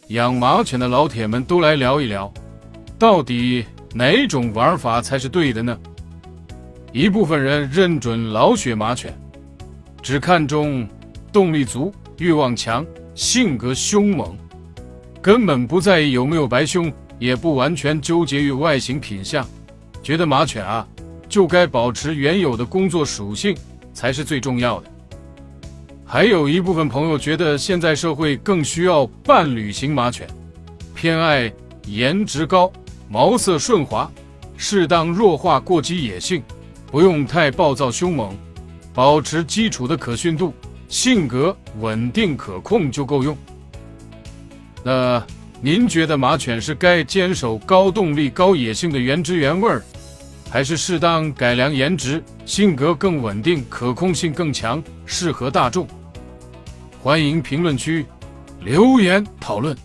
养马犬的老铁们都来聊一聊，到底哪种玩法才是对的呢？一部分人认准老血马犬，只看重动力足、欲望强、性格凶猛，根本不在意有没有白胸，也不完全纠结于外形品相，觉得马犬啊就该保持原有的工作属性才是最重要的。还有一部分朋友觉得现在社会更需要伴侣型马犬，偏爱颜值高、毛色顺滑，适当弱化过激野性，不用太暴躁凶猛，保持基础的可驯度，性格稳定可控就够用。那您觉得马犬是该坚守高动力高野性的原汁原味儿，还是适当改良颜值，性格更稳定，可控性更强，适合大众？欢迎评论区留言讨论。